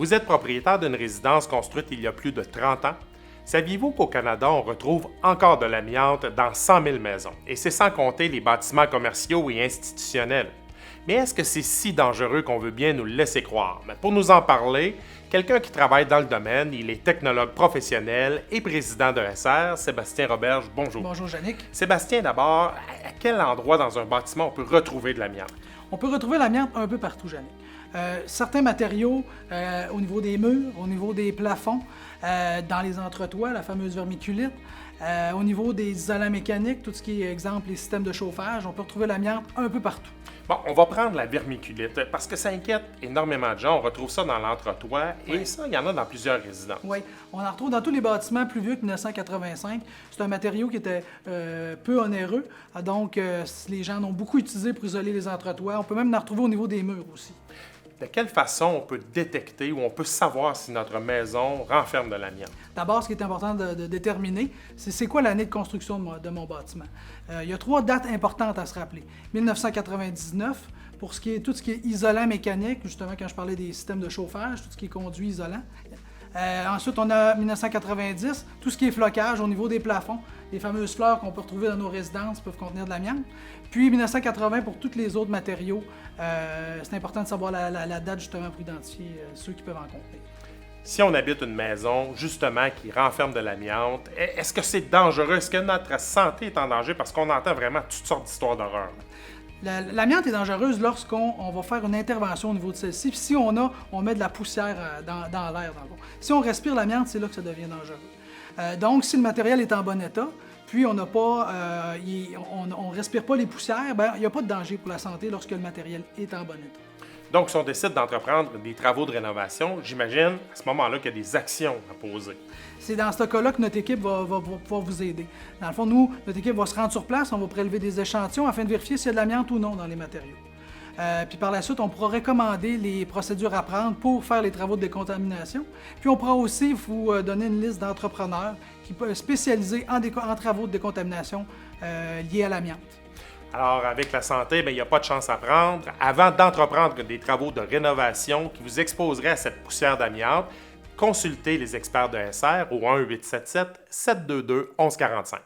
Vous êtes propriétaire d'une résidence construite il y a plus de 30 ans? Saviez-vous qu'au Canada, on retrouve encore de l'amiante dans 100 000 maisons? Et c'est sans compter les bâtiments commerciaux et institutionnels. Mais est-ce que c'est si dangereux qu'on veut bien nous le laisser croire? Mais pour nous en parler, quelqu'un qui travaille dans le domaine, il est technologue professionnel et président de SR, Sébastien Roberge. Bonjour. Bonjour, Yannick. Sébastien, d'abord, à quel endroit dans un bâtiment on peut retrouver de l'amiante? On peut retrouver l'amiante un peu partout, Yannick. Certains matériaux au niveau des murs, au niveau des plafonds, dans les entretoits, la fameuse vermiculite, au niveau des isolants mécaniques, tout ce qui est, exemple, les systèmes de chauffage, on peut retrouver l'amiante un peu partout. Bon, on va prendre la vermiculite parce que ça inquiète énormément de gens. On retrouve ça dans l'entretoit et ça, il y en a dans plusieurs résidences. Oui, on en retrouve dans tous les bâtiments plus vieux que 1985. C'est un matériau qui était peu onéreux, donc les gens l'ont beaucoup utilisé pour isoler les entretoits. On peut même en retrouver au niveau des murs aussi. De quelle façon on peut détecter ou on peut savoir si notre maison renferme de l'amiante? D'abord, ce qui est important de déterminer, c'est quoi l'année de construction de mon bâtiment. Il y a 3 dates importantes à se rappeler. 1999, pour tout ce qui est isolant mécanique, justement quand je parlais des systèmes de chauffage, tout ce qui est conduit isolant. Ensuite, on a 1990, tout ce qui est flocage au niveau des plafonds. Les fameuses fleurs qu'on peut retrouver dans nos résidences peuvent contenir de l'amiante. Puis 1980 pour tous les autres matériaux. C'est important de savoir la date justement pour identifier ceux qui peuvent en contenir. Si on habite une maison justement qui renferme de l'amiante, est-ce que c'est dangereux? Est-ce que notre santé est en danger? Parce qu'on entend vraiment toutes sortes d'histoires d'horreur. L'amiante est dangereuse lorsqu'on va faire une intervention au niveau de celle-ci. Puis si on met de la poussière dans l'air, dans le fond. Si on respire l'amiante, c'est là que ça devient dangereux. Donc, si le matériel est en bon état, puis on respire pas les poussières, il n'y a pas de danger pour la santé lorsque le matériel est en bon état. Donc, si on décide d'entreprendre des travaux de rénovation, j'imagine à ce moment-là qu'il y a des actions à poser. C'est dans ce cas-là que notre équipe va pouvoir vous aider. Dans le fond, nous, notre équipe va se rendre sur place, on va prélever des échantillons afin de vérifier s'il y a de l'amiante ou non dans les matériaux. Puis par la suite, on pourra recommander les procédures à prendre pour faire les travaux de décontamination. Puis on pourra aussi vous donner une liste d'entrepreneurs qui peuvent spécialiser en travaux de décontamination liés à l'amiante. Alors, avec la santé, il n'y a pas de chance à prendre. Avant d'entreprendre des travaux de rénovation qui vous exposeraient à cette poussière d'amiante, consultez les experts de SR au 1-877-722-1145.